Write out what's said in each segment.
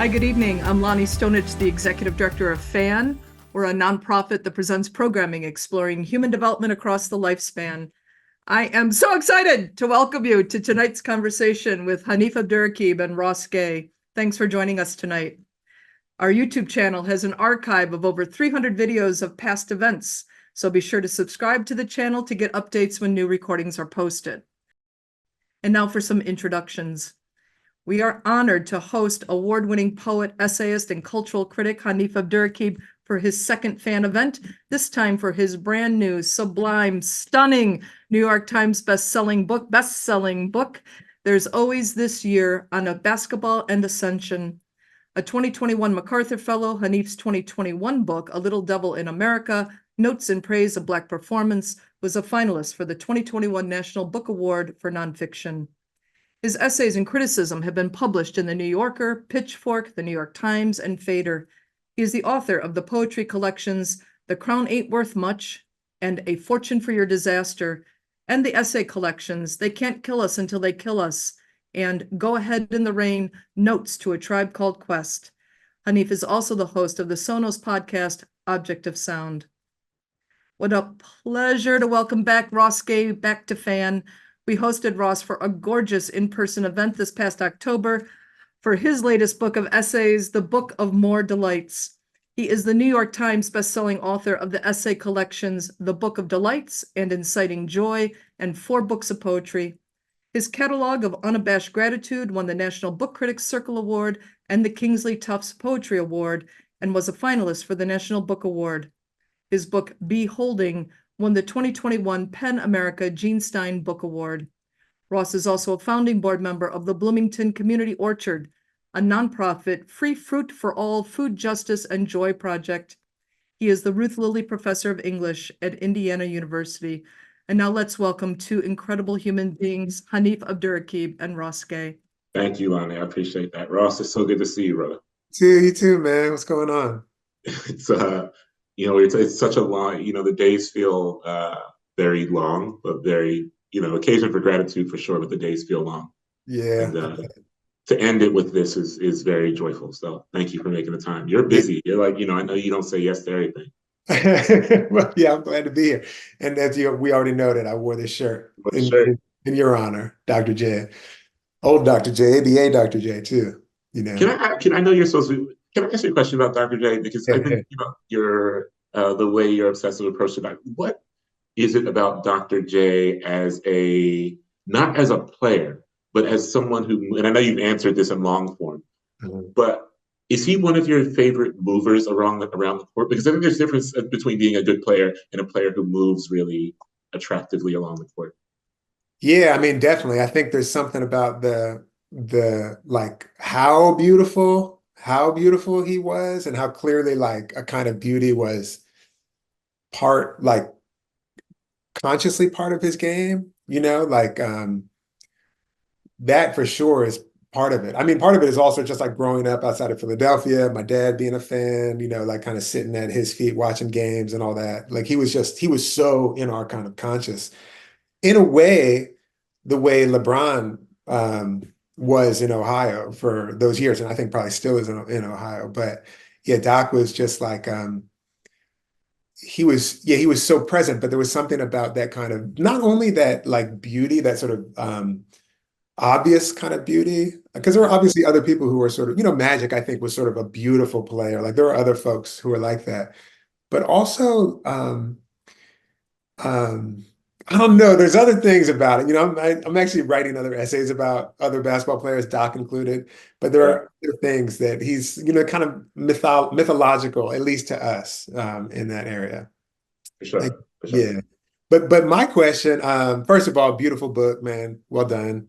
Hi, good evening. I'm Lonnie Stonich, the Executive Director of FAN. We're a nonprofit that presents programming exploring human development across the lifespan. I am so excited to welcome you to tonight's conversation with Hanif Abdurraqib and Ross Gay. Thanks for joining us tonight. Our YouTube channel has an archive of over 300 videos of past events, so be sure to subscribe to the channel to get updates when new recordings are posted. And now for some introductions. We are honored to host award-winning poet, essayist, and cultural critic Hanif Abdurraqib for his second fan event, this time for his brand new, sublime, stunning New York Times best-selling book, There's Always This Year on a Basketball and Ascension. A 2021 MacArthur Fellow, Hanif's 2021 book, A Little Devil in America, Notes in Praise of Black Performance, was a finalist for the 2021 National Book Award for Nonfiction. His essays and criticism have been published in The New Yorker, Pitchfork, The New York Times, and Fader. He is the author of the poetry collections The Crown Ain't Worth Much and A Fortune for Your Disaster, and the essay collections They Can't Kill Us Until They Kill Us and Go Ahead in the Rain, Notes to a Tribe Called Quest. Hanif is also the host of the Sonos podcast, Object of Sound. What a pleasure to welcome back Ross Gay back to FAN. We hosted Ross for a gorgeous in-person event this past October for his latest book of essays, The Book of More Delights. He is the New York Times bestselling author of the essay collections The Book of Delights and Inciting Joy, and 4 books of poetry. His catalog of unabashed gratitude won the National Book Critics Circle Award and the Kingsley Tufts Poetry Award, and was a finalist for the National Book Award. His book, Beholding, won the 2021 PEN America Gene Stein Book Award. Ross is also a founding board member of the Bloomington Community Orchard, a nonprofit free fruit for all food justice and joy project. He is the Ruth Lilly Professor of English at Indiana University. And now let's welcome 2 incredible human beings, Hanif Abdurraqib and Ross Gay. Thank you, Lonnie. I appreciate that. Ross, it's so good to see you, brother. You too, man. What's going on? It's such a long, the days feel very long, but very, occasion for gratitude for sure, but the days feel long. Yeah. And to end it with this is very joyful. So thank you for making the time. You're busy. You're like, I know you don't say yes to everything. Well, yeah, I'm glad to be here. And as we already know that I wore this shirt in your honor, Dr. J. Old Dr. J, ABA Dr. J too. Can I know you're supposed to? Can I ask you a question about Dr. J? Because I think the way your obsessive approach to that. What is it about Dr. J as not as a player, but as someone who? And I know you've answered this in long form, but is he one of your favorite movers around the court? Because I think there's a difference between being a good player and a player who moves really attractively along the court. Yeah, I mean, definitely. I think there's something about the like how beautiful he was, and how clearly like a kind of beauty was consciously part of his game, that for sure is part of it. I mean, part of it is also just like growing up outside of Philadelphia, my dad being a fan, like kind of sitting at his feet watching games and all that. Like he was so in our kind of conscious, in a way, the way LeBron was in Ohio for those years, and I think probably still is in Ohio. But yeah, Doc was just like he was so present, but there was something about that kind of, not only that like beauty, that sort of obvious kind of beauty, because there were obviously other people who were sort of, Magic, I think, was sort of a beautiful player. Like there were other folks who were like that, but also I don't know. There's other things about it. I'm actually writing other essays about other basketball players, Doc included. But there are other things that he's, kind of mythological, at least to us, in that area. For sure. Yeah. But my question, first of all, beautiful book, man. Well done.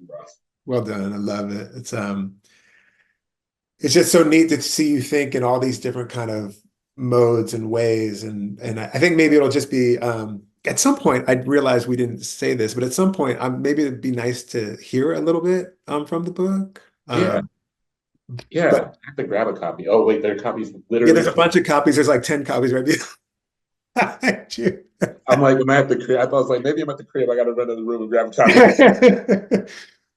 Well done. I love it. It's just so neat to see you think in all these different kind of modes and ways. And I think maybe it'll just be at some point, I realized we didn't say this, but at some point, maybe it'd be nice to hear a little bit from the book. Yeah. I have to grab a copy. Oh, wait, there are copies literally. Yeah, there's a bunch of copies. There's like 10 copies right behind. I'm like, am I at the crib? I thought I was like, maybe I'm at the crib. I got to run to the room and grab a copy.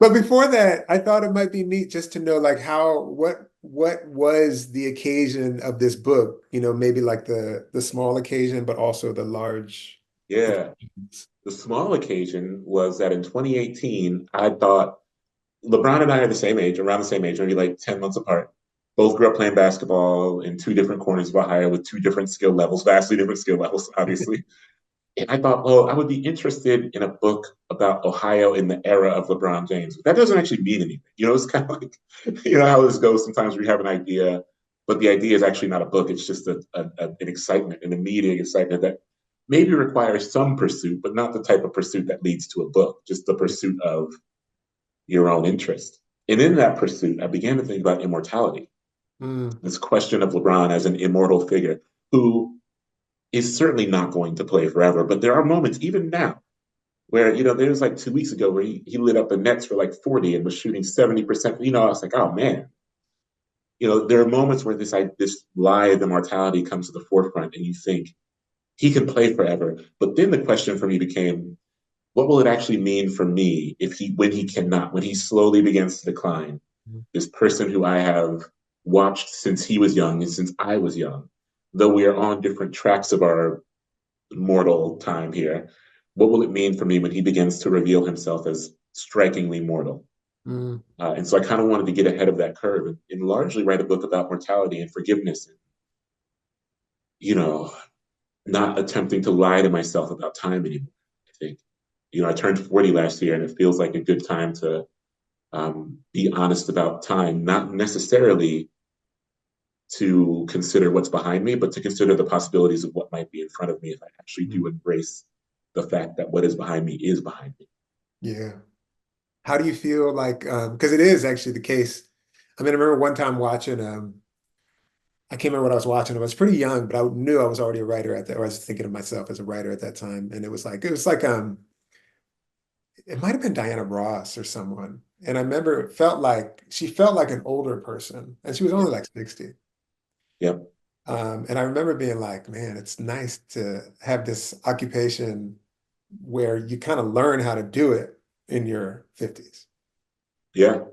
But before that, I thought it might be neat just to know like what what was the occasion of this book? You know, maybe like the small occasion, but also the large Yeah. occasions. The small occasion was that in 2018, I thought LeBron and I are the same age, around the same age, maybe like 10 months apart. Both grew up playing basketball in two different corners of Ohio with two different skill levels, vastly different skill levels, obviously. And I thought, oh, I would be interested in a book about Ohio in the era of LeBron James. That doesn't actually mean anything. You know, it's kind of like, you know how this goes. Sometimes we have an idea, but the idea is actually not a book. It's just an excitement, an immediate excitement that maybe requires some pursuit, but not the type of pursuit that leads to a book, just the pursuit of your own interest. And in that pursuit, I began to think about immortality, Mm, this question of LeBron as an immortal figure who is certainly not going to play forever. But there are moments, even now, where, you know, there was like 2 weeks ago where he lit up the Nets for like 40 and was shooting 70%. You know, I was like, oh man. You know, there are moments where this lie of immortality comes to the forefront and you think he can play forever. But then the question for me became, what will it actually mean for me if when he cannot, when he slowly begins to decline, this person who I have watched since he was young and since I was young, though we are on different tracks of our mortal time here, what will it mean for me when he begins to reveal himself as strikingly mortal? mm, And so I kind of wanted to get ahead of that curve and largely write a book about mortality and forgiveness. And, you know, not attempting to lie to myself about time anymore. I think, you know, I turned 40 last year and it feels like a good time to be honest about time, not necessarily to consider what's behind me, but to consider the possibilities of what might be in front of me if I actually do mm. embrace the fact that what is behind me is behind me. Yeah. How do you feel like, because it is actually the case. I mean, I remember one time watching, I can't remember what I was watching. I was pretty young, but I knew I was already a writer at that, or I was thinking of myself as a writer at that time. And it might have been Diana Ross or someone. And I remember she felt like an older person, and she was Yeah. only like 60. Yep. And I remember being like, man, it's nice to have this occupation where you kind of learn how to do it in your 50s. Yeah.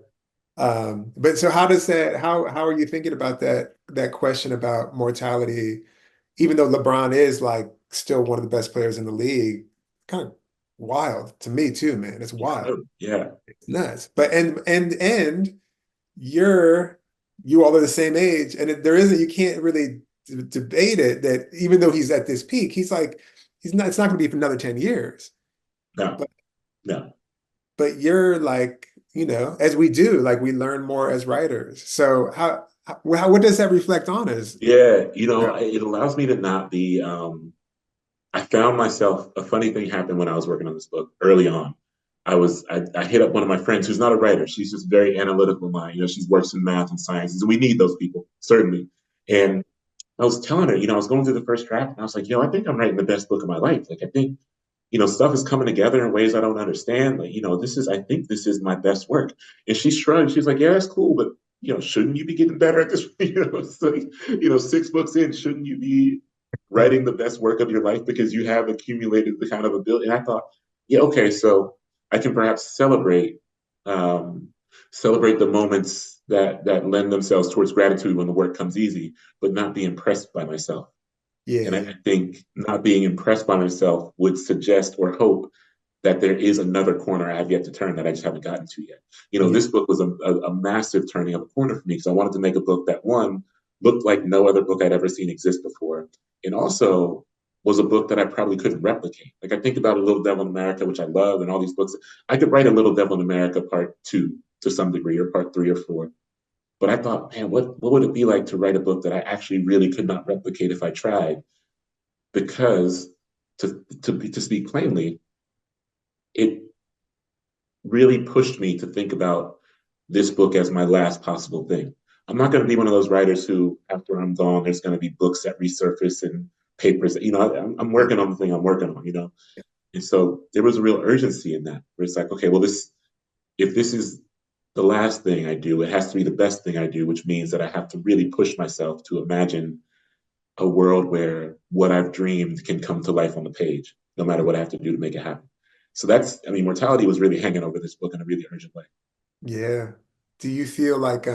But so how are you thinking about that question about mortality, even though LeBron is like still one of the best players in the league, kind of wild to me too, man. It's wild. Yeah. It's nuts. But and you're you all are the same age, and there isn't you can't really debate it that even though he's at this peak, he's not it's not gonna be for another 10 years. No. But No. but you're like, as we do, like we learn more as writers. So what does that reflect on us? Yeah. You know, it allows me to not be. I found myself, a funny thing happened when I was working on this book early on. I hit up one of my friends who's not a writer. She's just very analytical mind. You know, she works in math and sciences, and we need those people, certainly. Yeah. And I was telling her, you know, I was going through the first draft and I was like, I think I'm writing the best book of my life. Like, I think, stuff is coming together in ways I don't understand. Like, I think this is my best work. And she shrugged. She's like, yeah, that's cool. But, shouldn't you be getting better at this? It's like, 6 books in, shouldn't you be writing the best work of your life because you have accumulated the kind of ability? And I thought, yeah, okay, so I can perhaps um, celebrate the moments that lend themselves towards gratitude when the work comes easy, but not be impressed by myself. And Yeah. I think not being impressed by myself would suggest or hope that there is another corner I have yet to turn that I just haven't gotten to yet. Yeah. This book was a massive turning of a corner for me because I wanted to make a book that, one, looked like no other book I'd ever seen exist before, and also was a book that I probably couldn't replicate. Like, I think about A Little Devil in America, which I love, and all these books. I could write A Little Devil in America part 2 to some degree, or part 3 or 4. But I thought, man, what would it be like to write a book that I actually really could not replicate if I tried? Because to speak plainly, it really pushed me to think about this book as my last possible thing. I'm not going to be one of those writers who, after I'm gone, there's going to be books that resurface and papers. I'm working on the thing I'm working on. And so there was a real urgency in that, where it's like, okay, well, if this is the last thing I do, it has to be the best thing I do, which means that I have to really push myself to imagine a world where what I've dreamed can come to life on the page, no matter what I have to do to make it happen. So mortality was really hanging over this book in a really urgent way. Yeah. Do you feel like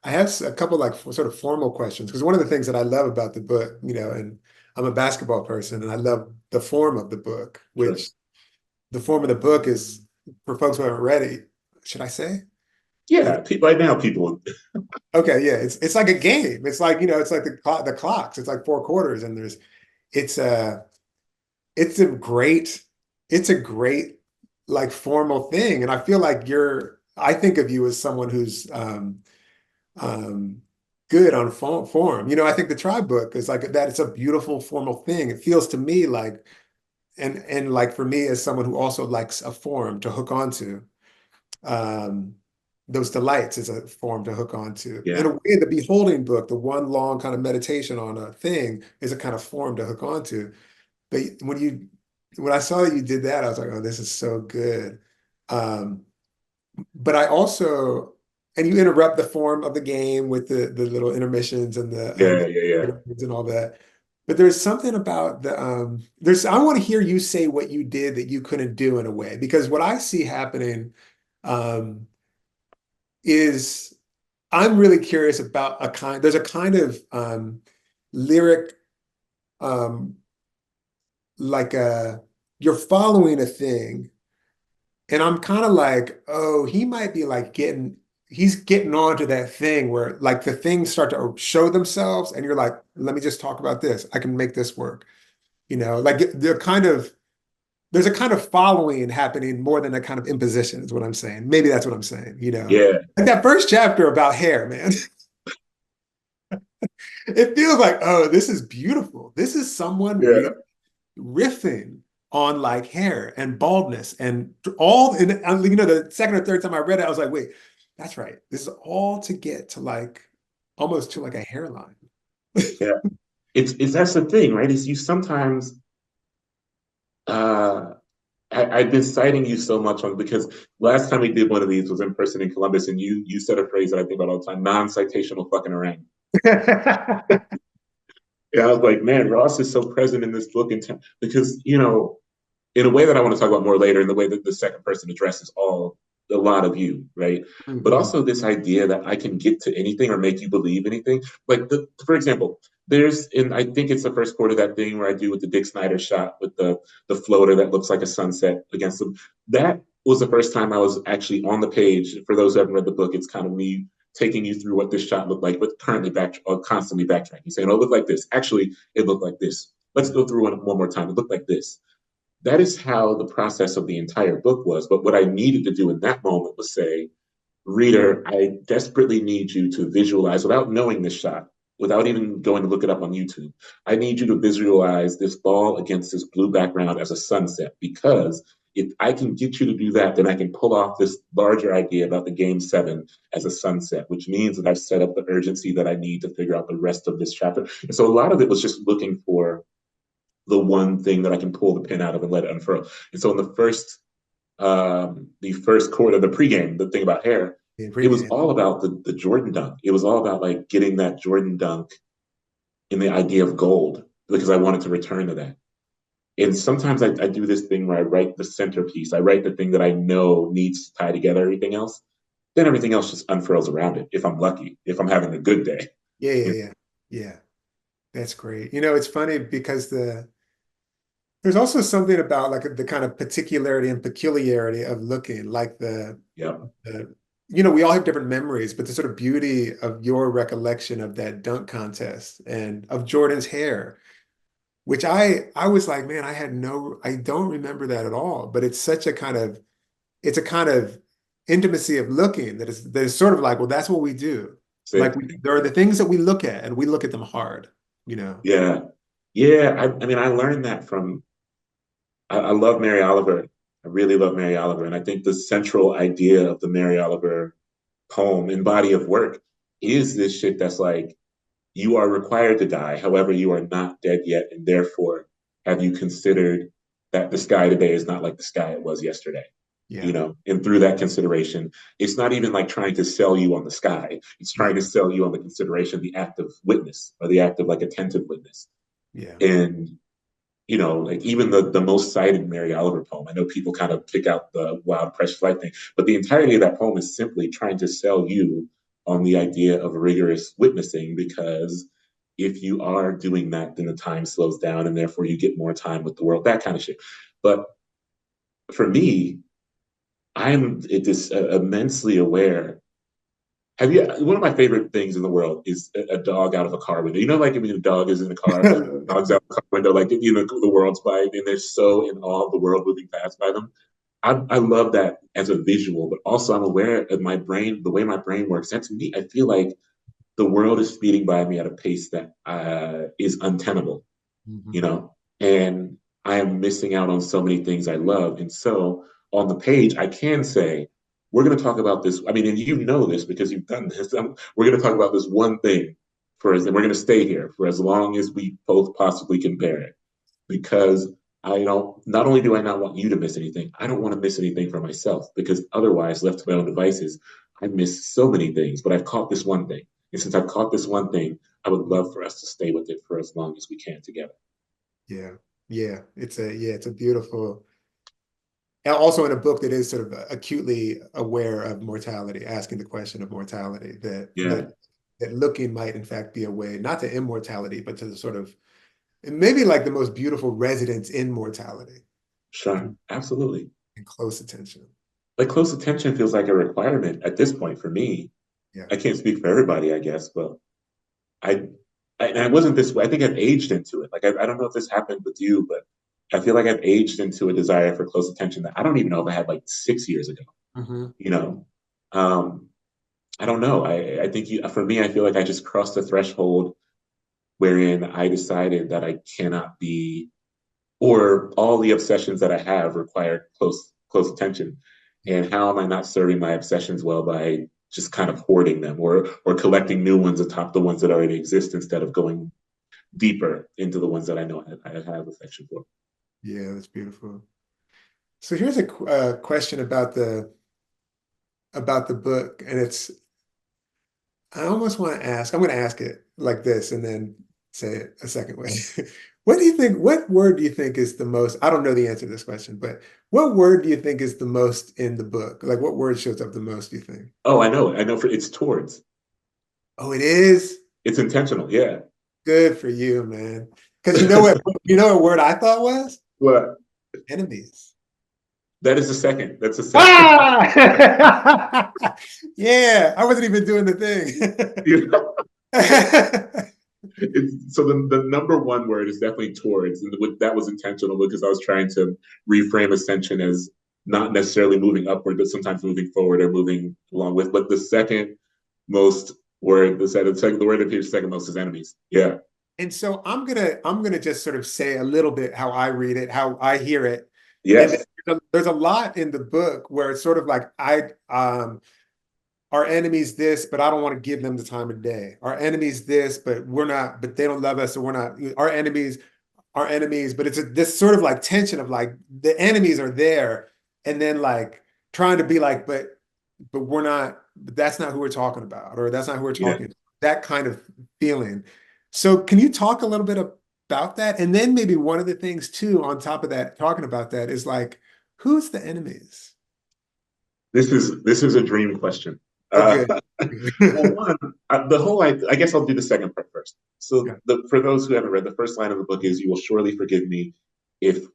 I have a couple like sort of formal questions because one of the things that I love about the book, and I'm a basketball person and I love the form of the book, Sure. which the form of the book is for folks who haven't read it, should I say? Yeah, right now people. Okay, yeah, it's like a game. It's like, it's like the clocks. It's like four quarters, and it's a it's a great it's a great like formal thing. And I feel like I think of you as someone who's um good on form. I think the Tribe book is like that. It's a beautiful formal thing. It feels to me like and like for me as someone who also likes a form to hook onto. Um, those delights is a form to hook onto. In Yeah. a way, the beholding book, the one long kind of meditation on a thing, is a kind of form to hook onto. But when I saw that you did that, I was like, oh, this is so good. Um, but I also, and you interrupt the form of the game with the little intermissions and Yeah, yeah, yeah. and all that. But there's something about I want to hear you say what you did that you couldn't do in a way, because what I see happening um, is I'm really curious about there's a kind of lyric, um, like you're following a thing, and I'm kind of like, oh, he might be like he's getting onto that thing where like the things start to show themselves, and you're like, let me just talk about this. I can make this work. Like there's a kind of following happening more than a kind of imposition, is what I'm saying. Maybe that's what I'm saying. Yeah, Like that first chapter about hair, man. It feels like, oh, this is beautiful. This is someone yeah. really riffing on like hair and baldness and all. And the second or third time I read it, I was like, wait, that's right. This is all to get to like almost to like a hairline. Yeah. It's that's the thing, right? Is you sometimes uh I've been citing you so much on because last time we did one of these was in person in Columbus, and you said a phrase that I think about all the time: non-citational fucking around. And I was like, man, Ross is so present in this book because in a way that I want to talk about more later, in the way that the second person addresses a lot of you, right? But Mhm. also this idea that I can get to anything or make you believe anything. Like for example, I think it's the first quarter, that thing where I do with the Dick Snyder shot with the floater that looks like a sunset against them. That was the first time I was actually on the page. For those who haven't read the book, it's kind of me taking you through what this shot looked like, but currently constantly backtracking, saying, "Oh, it looked like this. Actually, it looked like this. Let's go through one more time. It looked like this." That is how the process of the entire book was. But what I needed to do in that moment was say, reader, I desperately need you to visualize, without knowing this shot, without even going to look it up on YouTube. I need you to visualize this ball against this blue background as a sunset, because if I can get you to do that, then I can pull off this larger idea about the game 7 as a sunset, which means that I've set up the urgency that I need to figure out the rest of this chapter. And so a lot of it was just looking for the one thing that I can pull the pin out of and let it unfurl. And so in the first quarter, the pregame, the thing about hair, Yeah, it was pregame. all about the Jordan dunk. It was all about like getting that Jordan dunk in the idea of gold, because I wanted to return to that. And sometimes I do this thing where I write the centerpiece. I write the thing that I know needs to tie together everything else. Then everything else just unfurls around it, if I'm lucky, if I'm having a good day. Yeah, yeah, yeah. Yeah. That's great. It's funny because there's also something about like the kind of particularity and peculiarity of looking like Yeah. we all have different memories, but the sort of beauty of your recollection of that dunk contest and of Jordan's hair, which I was like, man, I don't remember that at all. But it's a kind of intimacy of looking that is sort of like, well, that's what we do. So, Like there are the things that we look at and we look at them hard. yeah. Yeah. I mean, I learned that from I love Mary Oliver. I really love Mary Oliver. And I think the central idea of the Mary Oliver poem and body of work is this shit that's like, you are required to die. However, you are not dead yet. And therefore, have you considered that the sky today is not like the sky it was yesterday? Yeah. And through that consideration, it's not even like trying to sell you on the sky. It's trying to sell you on the consideration, the act of witness, or the act of like attentive witness. Yeah. And like even the most cited Mary Oliver poem, I know people kind of pick out the wild, precious light thing, but the entirety of that poem is simply trying to sell you on the idea of rigorous witnessing, because if you are doing that, then the time slows down and therefore you get more time with the world, that kind of shit. But for me, I'm just immensely aware. One of my favorite things in the world is a dog out of a car window. You know, like, I mean, a dog is in a car, dog's out of the car window, like, you know, the world's by, and they're so in awe of the world moving past by them. I love that as a visual, but also I'm aware of my brain, the way my brain works. That's me. I feel like the world is speeding by me at a pace that is untenable, you know, and I am missing out on so many things I love. And so on the page, I can say, we're going to talk about this. I mean, and you know this because you've done this. We're going to talk about this one thing and we're going to stay here for as long as we both possibly can bear it. Because not only do I not want you to miss anything, I don't want to miss anything for myself, because otherwise, left to my own devices, I miss so many things, but I've caught this one thing. And since I've caught this one thing, I would love for us to stay with it for as long as we can together. Yeah. Yeah. It's a beautiful, and also in a book that is sort of acutely aware of mortality, asking the question of mortality, that looking might in fact be a way, not to immortality, but to the sort of, maybe like the most beautiful residence in mortality. Sure, absolutely. And close attention. Like, close attention feels like a requirement at this point for me. Yeah. I can't speak for everybody, I guess, but I wasn't this way. I think I've aged into it. Like, I don't know if this happened with you, but I feel like I've aged into a desire for close attention that I don't even know if I had like 6 years ago. You know, I don't know. I think for me, I feel like I just crossed a threshold wherein I decided that I cannot be, or all the obsessions that I have require close attention. And how am I not serving my obsessions well by just kind of hoarding them, or collecting new ones atop the ones that already exist, instead of going deeper into the ones that I know I have affection for. Yeah, that's beautiful. So here's a question about the book, and I almost want to ask. I'm going to ask it like this, and then say it a second way. What word do you think is the most? I don't know the answer to this question, but what word do you think is the most in the book? Like, what word shows up the most, do you think? Oh, I know. It's towards. Oh, it is? It's intentional. Yeah. Good for you, man. Because you know what word I thought was? What? Enemies. That is the second. That's the second. Ah! Yeah, I wasn't even doing the thing. You know? So the number one word is definitely towards, and that was intentional, because I was trying to reframe ascension as not necessarily moving upward, but sometimes moving forward or moving along with. But the second most word, the word that appears second most is enemies. Yeah. And so I'm gonna just sort of say a little bit how I read it, how I hear it. Yes. And there's a lot in the book where it's sort of like our enemies this, but I don't want to give them the time of day. Our enemies this, but they don't love us, so we're not our enemies. But it's this sort of like tension of like the enemies are there, and then like trying to be like, but we're not. But that's not who we're talking about, or that's not who we're talking about. That kind of feeling. So can you talk a little bit about that? And then maybe one of the things too, on top of that, talking about that, is like, who's the enemies? This is a dream question. Okay. Well, I guess I'll do the second part first. So for those who haven't read, the first line of the book is, "You will surely forgive me if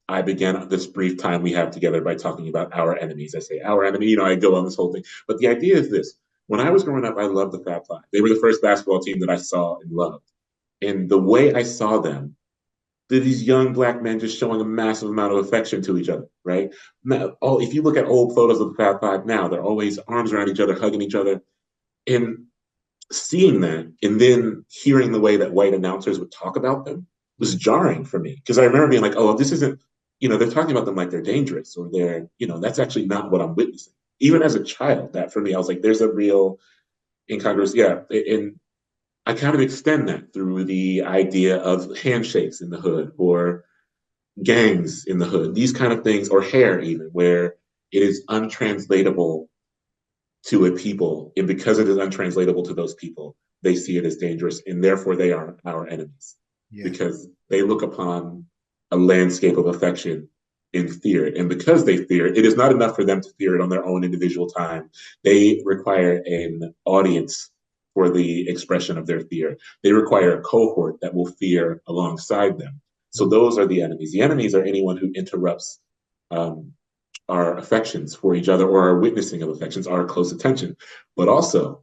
I began this brief time we have together by talking about our enemies." I say our enemy, I go on this whole thing. But the idea is this: when I was growing up, I loved the Fab Five. They were the first basketball team that I saw and loved. And the way I saw them, these young Black men just showing a massive amount of affection to each other, right? Now, if you look at old photos of the Fab Five now, they're always arms around each other, hugging each other. And seeing that, and then hearing the way that white announcers would talk about them, was jarring for me. Because I remember being like, oh, this isn't, they're talking about them like they're dangerous, or they're, that's actually not what I'm witnessing. Even as a child, that for me, I was like, there's a real incongruous, and I kind of extend that through the idea of handshakes in the hood, or gangs in the hood, these kind of things, or hair even, where it is untranslatable to a people. And because it is untranslatable to those people, they see it as dangerous, and therefore they are our enemies. Because they look upon a landscape of affection in fear. And because they fear, it is not enough for them to fear it on their own individual time. They require an audience for the expression of their fear. They require a cohort that will fear alongside them. So those are the enemies. The enemies are anyone who interrupts our affections for each other, or our witnessing of affections, our close attention. But also,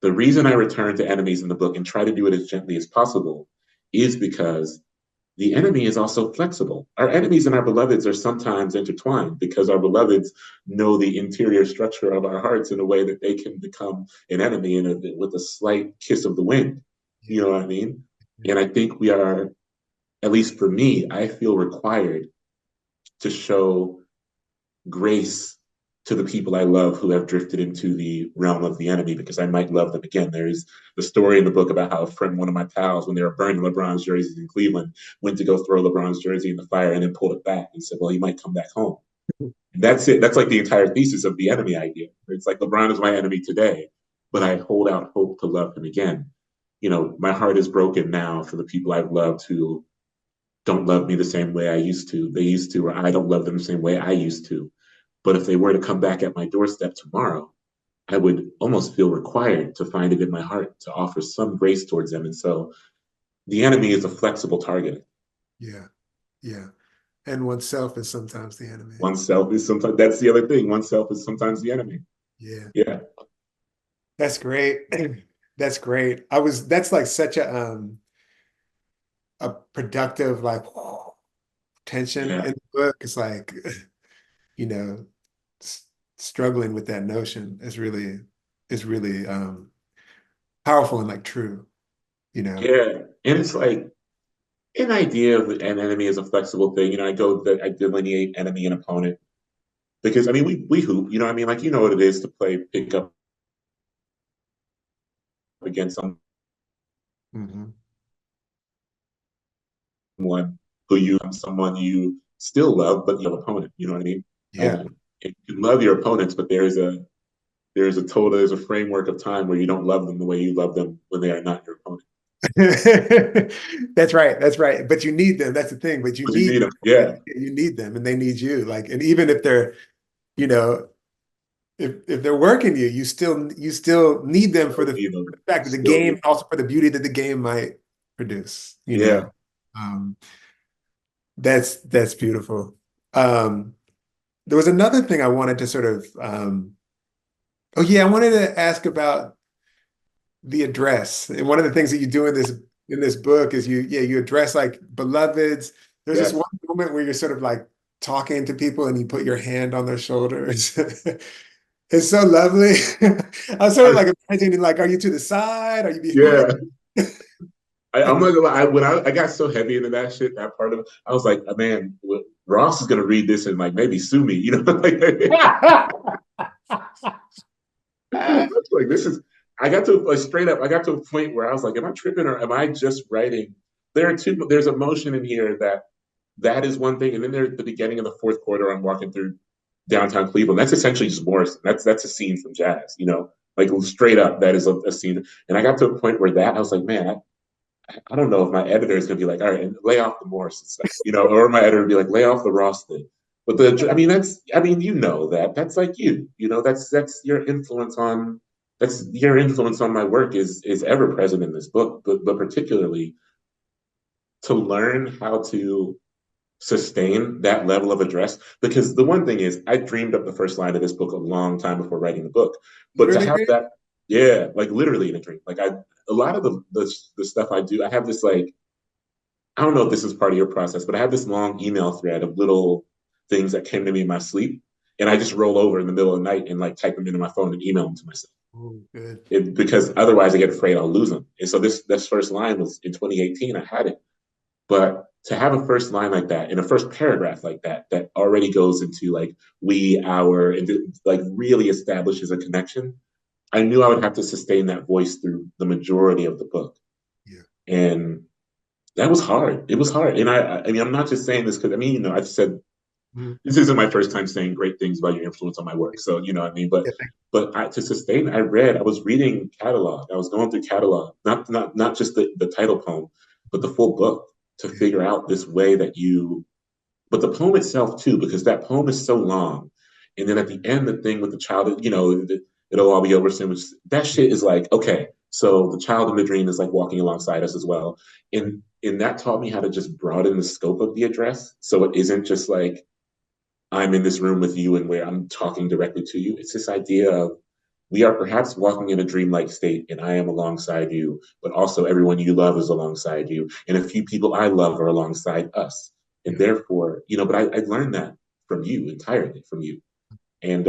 the reason I return to enemies in the book and try to do it as gently as possible is because the enemy is also flexible. Our enemies and our beloveds are sometimes intertwined, because our beloveds know the interior structure of our hearts in a way that they can become an enemy with a slight kiss of the wind. You know what I mean? And I think we are, at least for me, I feel required to show grace to the people I love who have drifted into the realm of the enemy, because I might love them again. There's the story in the book about how a friend, one of my pals, when they were burning LeBron's jerseys in Cleveland, went to go throw LeBron's jersey in the fire and then pulled it back and said, well, he might come back home. And that's it. That's like the entire thesis of the enemy idea. It's like, LeBron is my enemy today, but I hold out hope to love him again. You know, my heart is broken now for the people I've loved who don't love me the same way I used to. They used to, or I don't love them the same way I used to. But if they were to come back at my doorstep tomorrow, I would almost feel required to find it in my heart to offer some grace towards them. And so the enemy is a flexible target. Yeah. Yeah. And oneself is sometimes the enemy. Oneself is sometimes, that's the other thing. Oneself is sometimes the enemy. Yeah. Yeah. That's great. That's great. That's like such a productive, like, tension in the book. It's like, you know, struggling with that notion is really powerful and like true, you know. Yeah. And it's like an idea of an enemy is a flexible thing. You know, I delineate enemy and opponent because, I mean, we hoop, you know what I mean? Like, you know what it is to play pickup against someone someone you still love, but your opponent, you know what I mean? Yeah. You can love your opponents, but there's a framework of time where you don't love them the way you love them when they are not your opponent. That's right. That's right. But you need them. That's the thing. But you need them. Yeah. You need them, and they need you. Like, and even if they're, you know, if they're working you, you still need them for the fact of the game, and also for the beauty that the game might produce. You know, that's beautiful. There was another thing I wanted to sort of, I wanted to ask about the address. And one of the things that you do in this book is you address like beloveds. There's this one moment where you're sort of like talking to people and you put your hand on their shoulders. It's so lovely. I was sort of like imagining, like, are you to the side? Are you behind? Yeah. I'm not gonna lie. When I got so heavy into that shit, that part of it, I was like, man, Ross is gonna read this and like maybe sue me, you know? Like, this is. I got to I got to a point where I was like, am I tripping or am I just writing? There's emotion in here that is one thing, and then there's the beginning of the fourth quarter. I'm walking through downtown Cleveland. That's essentially just Morrison. That's a scene from Jazz, you know, like straight up. That is a scene. And I got to a point where I was like, man, I don't know if my editor is gonna be like, all right, lay off the Morrison stuff, you know, or my editor would be like, lay off the Ross thing. But you know that's like you know, that's your influence on. That's your influence on my work is ever present in this book, but particularly to learn how to sustain that level of address. Because the one thing is, I dreamed up the first line of this book a long time before writing the book, but to have that, like literally in a dream. Like a lot of the stuff I do, I have this like, I don't know if this is part of your process, but I have this long email thread of little things that came to me in my sleep, and I just roll over in the middle of the night and like type them into my phone and email them to myself. Oh, good. Because otherwise I get afraid I'll lose them. And so this first line was in 2018, I had it. But to have a first line like that, in a first paragraph like that already goes into like we, our, and like really establishes a connection, I knew I would have to sustain that voice through the majority of the book. Yeah. And that was hard. It was hard. And I mean, I'm not just saying this because, I mean, you know, I've said, this isn't my first time saying great things about your influence on my work. So, you know what I mean? But to sustain, I was reading catalog. I was going through catalog, not just the title poem, but the full book to figure out this way that you but the poem itself too, because that poem is so long. And then at the end, the thing with the child, it'll all be over soon. That shit is like, okay, so the child in the dream is like walking alongside us as well. And that taught me how to just broaden the scope of the address. So it isn't just like, I'm in this room with you and where I'm talking directly to you. It's this idea of we are perhaps walking in a dreamlike state and I am alongside you, but also everyone you love is alongside you. And a few people I love are alongside us. And therefore, but I learned that from you, entirely from you. And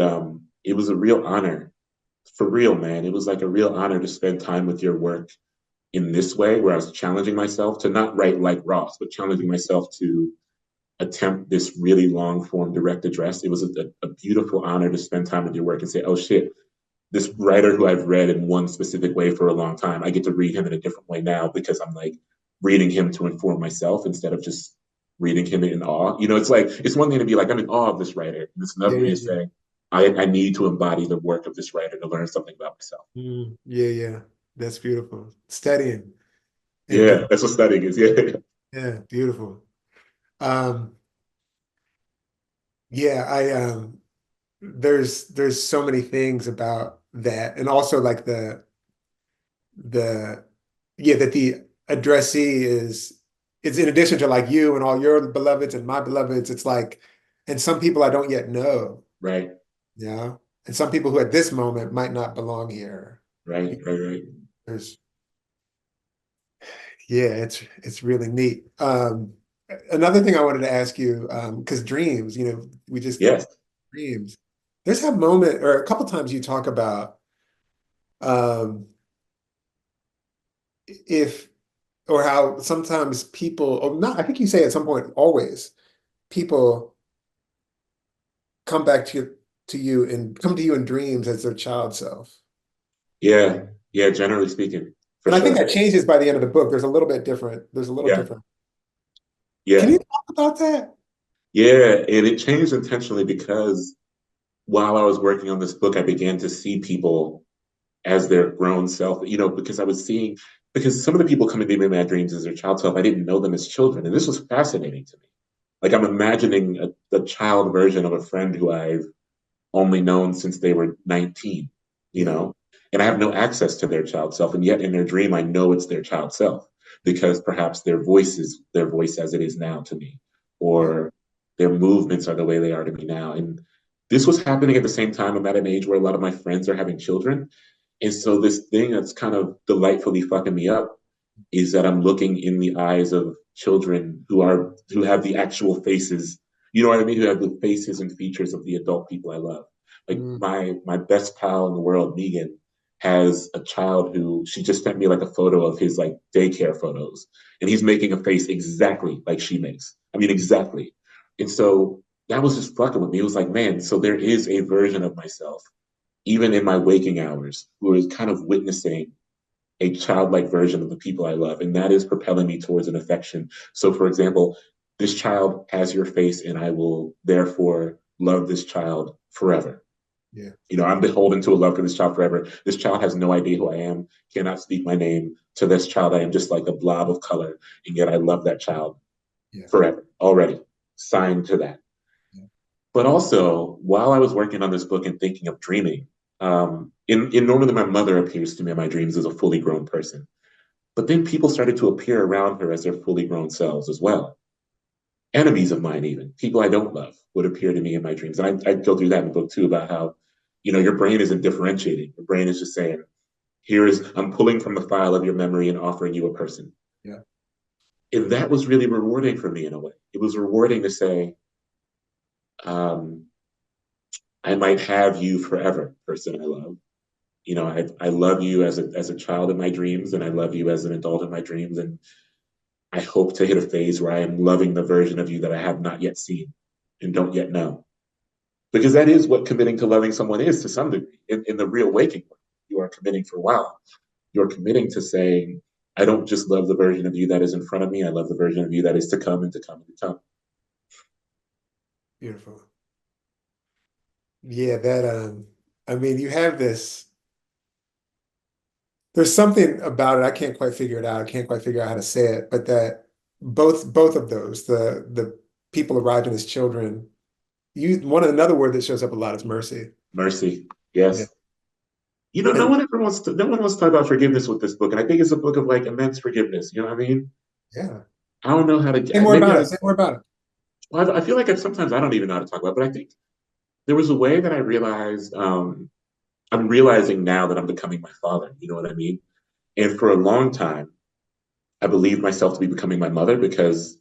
it was a real honor, for real, man. It was like a real honor to spend time with your work in this way, where I was challenging myself to not write like Ross, but challenging myself to attempt this really long form direct address. It was a beautiful honor to spend time with your work and say, oh shit, this writer who I've read in one specific way for a long time, I get to read him in a different way now because I'm like reading him to inform myself instead of just reading him in awe. It's like, it's one thing to be like, I'm in awe of this writer. And it's another thing to say, I need to embody the work of this writer to learn something about myself. Yeah. That's beautiful. Studying. Yeah, that's what studying is. Yeah. Yeah, beautiful. Yeah, there's so many things about that. And also like the that the addressee it's in addition to like you and all your beloveds and my beloveds, it's like, and some people I don't yet know. Right. Yeah. And some people who at this moment might not belong here. Right. There's it's really neat. Another thing I wanted to ask you, because dreams, we just dreams. There's that moment, or a couple times you talk about if or how sometimes people, or not, I think you say at some point, always, people come back to you and come to you in dreams as their child self. Yeah, generally speaking. And I think that changes by the end of the book. There's a little bit different. There's a little different. Yeah. Can you talk about that? Yeah, and it changed intentionally because while I was working on this book, I began to see people as their grown self, because I was seeing, because some of the people coming to me in my dreams as their child self, I didn't know them as children. And this was fascinating to me. Like I'm imagining the child version of a friend who I've only known since they were 19, and I have no access to their child self. And yet in their dream, I know it's their child self because perhaps their voice is their voice as it is now to me, or their movements are the way they are to me now. And this was happening at the same time. I'm at an age where a lot of my friends are having children. And so this thing that's kind of delightfully fucking me up is that I'm looking in the eyes of children who have the actual faces, you know what I mean? Who have the faces and features of the adult people I love. Like my best pal in the world, Megan, has a child who she just sent me like a photo of his like daycare photos, and he's making a face exactly like she makes. I mean, exactly. And so that was just fucking with me. It was like, man, so there is a version of myself, even in my waking hours, who is kind of witnessing a childlike version of the people I love. And that is propelling me towards an affection. So, for example, this child has your face, and I will therefore love this child forever. Yeah. I'm beholden to a love for this child forever. This child has no idea who I am, cannot speak my name. To this child, I am just like a blob of color. And yet I love that child forever, already signed to that. Yeah. But also, while I was working on this book and thinking of dreaming, normally my mother appears to me in my dreams as a fully grown person. But then people started to appear around her as their fully grown selves as well. Enemies of mine, even people I don't love, would appear to me in my dreams. And I go through that in the book too, about how, your brain isn't differentiating. Your brain is just saying, I'm pulling from the file of your memory and offering you a person. Yeah. And that was really rewarding for me in a way. It was rewarding to say, I might have you forever, person I love. I love you as a child in my dreams, and I love you as an adult in my dreams. And I hope to hit a phase where I am loving the version of you that I have not yet seen and don't yet know. Because that is what committing to loving someone is to some degree. In the real waking world, you are committing for a while. You're committing to saying, I don't just love the version of you that is in front of me. I love the version of you that is to come and to come and to come. Beautiful. Yeah, you have this. There's something about it. I can't quite figure it out. I can't quite figure out how to say it, but that both of those, the people arriving as children, another word that shows up a lot is mercy. Mercy, Yeah. yes. You know, no And one wants to talk about forgiveness with this book, and I think it's a book of like immense forgiveness. You know what I mean? yeah, I don't know how say to. more Maybe about it. Say more about it. I feel like sometimes I don't even know how to talk about it, but I think there was a way that I realized. I'm realizing now that I'm becoming my father. You know what I mean? And for a long time, I believed myself to be becoming my mother because,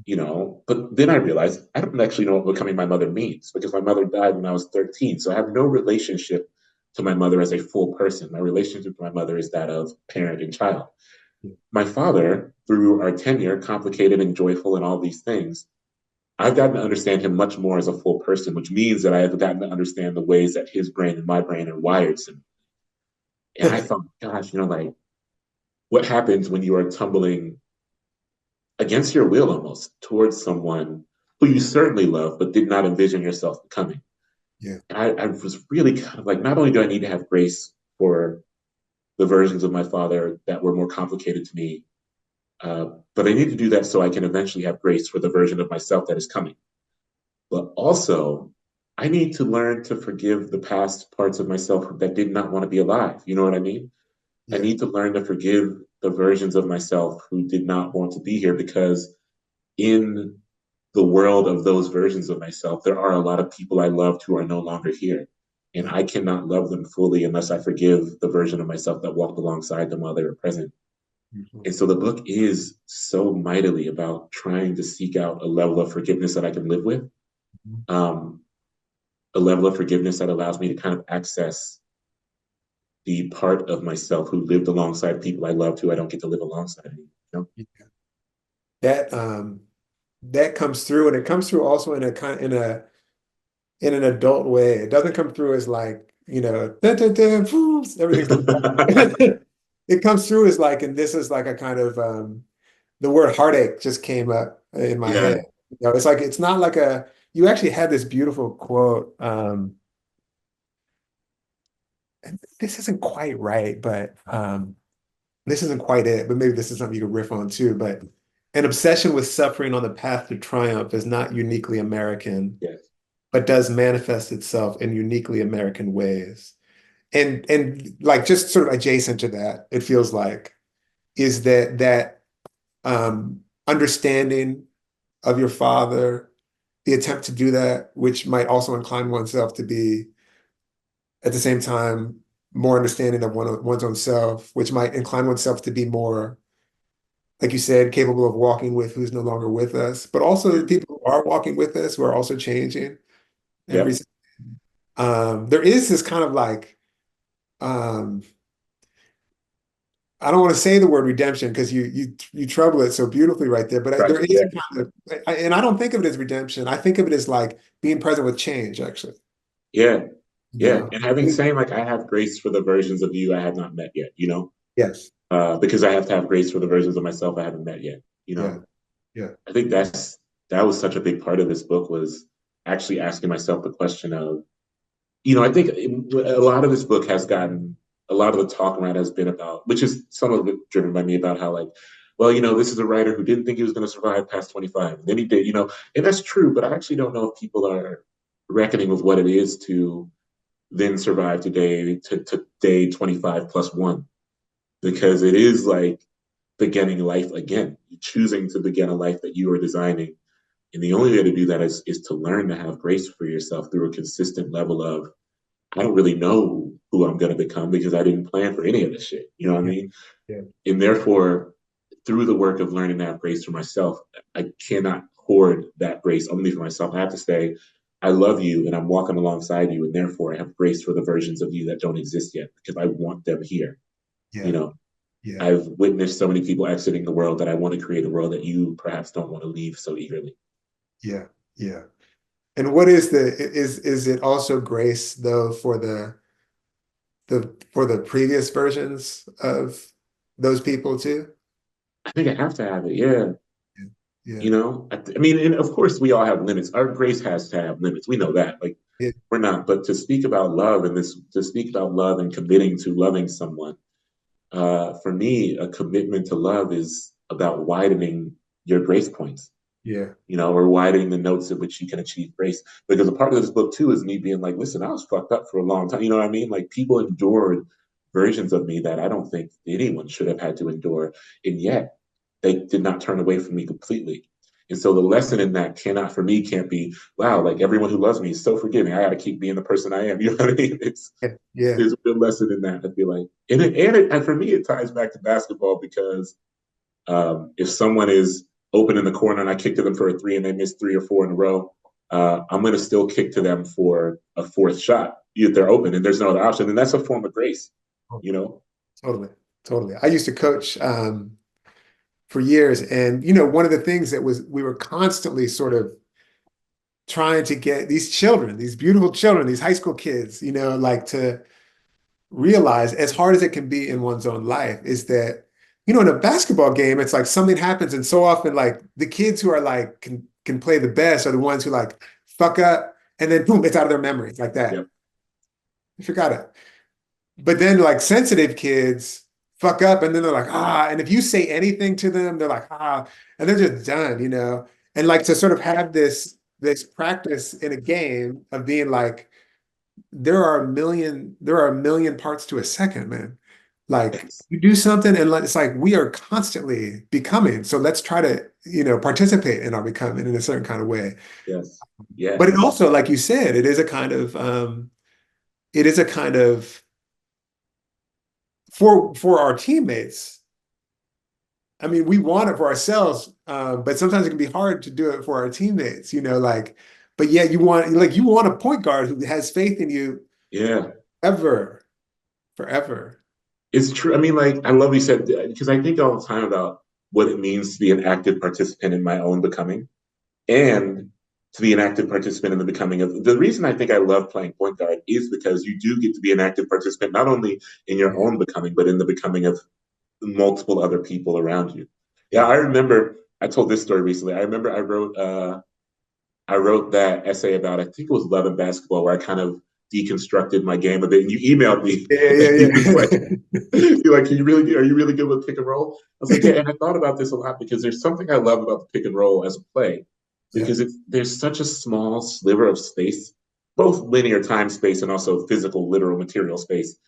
but then I realized I don't actually know what becoming my mother means because my mother died when I was 13. So I have no relationship to my mother as a full person. My relationship to my mother is that of parent and child. My father, through our tenure, complicated and joyful and all these things, I've gotten to understand him much more as a full person, which means that I have gotten to understand the ways that his brain and my brain are wired. And I thought, gosh, like what happens when you are tumbling against your will almost towards someone who you certainly love, but did not envision yourself becoming. Yeah. And I was really kind of like, not only do I need to have grace for the versions of my father that were more complicated to me, but I need to do that so I can eventually have grace for the version of myself that is coming. But also, I need to learn to forgive the past parts of myself that did not want to be alive. You know what I mean? I Yeah. need to learn to forgive the versions of myself who did not want to be here because in the world of those versions of myself, there are a lot of people I loved who are no longer here. And Yeah. I cannot love them fully unless I forgive the version of myself that walked alongside them while they were present. Mhm. And so the book is so mightily about trying to seek out a level of forgiveness that I can live with, Mhm. um, a level of forgiveness that allows me to kind of access the part of myself who lived alongside people I loved who I don't get to live alongside anymore. Yeah. That comes through, and it comes through also in an adult way. It doesn't come through as like, dun, dun, dun, everything's it comes through as like, and this is like a kind of the word heartache just came up in my Yeah. head. It's like it's not like you actually had this beautiful quote. And this isn't quite right, but this isn't quite it, but maybe this is something you could riff on too. But an obsession with suffering on the path to triumph is not uniquely American, Yes. but does manifest itself in uniquely American ways. And like just sort of adjacent to that, it feels like is that understanding of your father, the attempt to do that, which might also incline oneself to be at the same time more understanding of one's own self, which might incline oneself to be more, like you said, capable of walking with who's no longer with us, but also the people who are walking with us who are also changing every. Yep. There is this kind of like um, I don't want to say the word redemption because you trouble it so beautifully right there, but Right. there is Yeah. a kind of, and I don't think of it as redemption. I think of it as like being present with change, actually. Yeah. You Yeah. know? And having saying like I have grace for the versions of you I have not met yet, Yes. because I have to have grace for the versions of myself I haven't met yet. Yeah. Yeah. I think that was such a big part of this book was actually asking myself the question of, I think a lot of this book has gotten a lot of the talk around has been about, which is some of it driven by me about how like, well, this is a writer who didn't think he was going to survive past 25. And then he did, and that's true, but I actually don't know if people are reckoning with what it is to then survive today to day 25 plus one, because it is like beginning life again, choosing to begin a life that you are designing. And the only way to do that is to learn to have grace for yourself through a consistent level of, I don't really know who I'm going to become because I didn't plan for any of this shit. You know what I Yeah. mean? Yeah. And therefore, through the work of learning to have grace for myself, I cannot hoard that grace only for myself. I have to say, I love you and I'm walking alongside you. And therefore, I have grace for the versions of you that don't exist yet because I want them here. You Yeah. know, Yeah. I've witnessed so many people exiting the world that I want to create a world that you perhaps don't want to leave so eagerly. Yeah. Yeah. And what is it also grace though for the previous versions of those people too? I think I have to have it. Yeah. Yeah. I mean, and of course we all have limits. Our grace has to have limits. We know that. Like Yeah. we're not, but to speak about love to speak about love and committing to loving someone, for me, a commitment to love is about widening your grace points. Yeah. Or widening the notes at which you can achieve grace. Because a part of this book too is me being like, listen, I was fucked up for a long time. You know what I mean? Like people endured versions of me that I don't think anyone should have had to endure. And yet they did not turn away from me completely. And so the lesson in that for me can't be, wow, like everyone who loves me is so forgiving. I got to keep being the person I am. You know what I mean? There's a good lesson in that. I feel like, and for me, it ties back to basketball because if someone is open in the corner and I kick to them for a three and they miss 3 or 4 in a row, I'm going to still kick to them for a fourth shot if they're open and there's no other option. And that's a form of grace, Totally. I used to coach for years. And, one of the things that we were constantly sort of trying to get these children, these beautiful children, these high school kids, like to realize, as hard as it can be in one's own life, is that, in a basketball game, it's like something happens. And so often, like the kids who are like, can play the best are the ones who like fuck up and then boom, it's out of their memory like that. Yep. You forgot it. But then like sensitive kids fuck up and then they're like, and if you say anything to them, they're like, and they're just done, and like to sort of have this practice in a game of being like, there are a million parts to a second, man. Like you do something and it's like we are constantly becoming. So let's try to, participate in our becoming in a certain kind of way. Yes. Yeah. But it also, like you said, it is a kind of for our teammates. I mean, we want it for ourselves, but sometimes it can be hard to do it for our teammates, but yeah, you want a point guard who has faith in you. Yeah. Forever. It's true. I mean, like, I love what you said, because I think all the time about what it means to be an active participant in my own becoming and to be an active participant in the becoming of the reason I think I love playing point guard is because you do get to be an active participant, not only in your own becoming, but in the becoming of multiple other people around you. Yeah, I remember, I told this story recently. I remember I wrote that essay about, I think it was Love and Basketball, where I kind of deconstructed my game a bit. And you emailed me. You're like, are you really good with pick and roll? I was like, yeah. And I thought about this a lot because there's something I love about the pick and roll as a play, because there's such a small sliver of space, both linear time space and also physical, literal material space,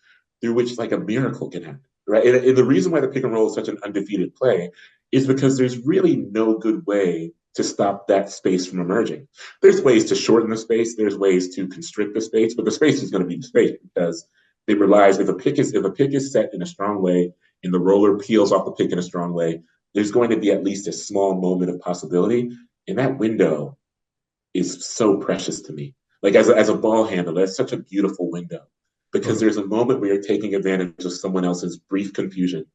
through which like a miracle can happen, right? And the reason why the pick and roll is such an undefeated play is because there's really no good way to stop that space from emerging. There's ways to shorten the space, there's ways to constrict the space, but the space is going to be the space because it relies, if a pick is set in a strong way and the roller peels off the pick in a strong way, there's going to be at least a small moment of possibility. And that window is so precious to me. Like as a ball handler, that's such a beautiful window because there's a moment where you're taking advantage of someone else's brief confusion.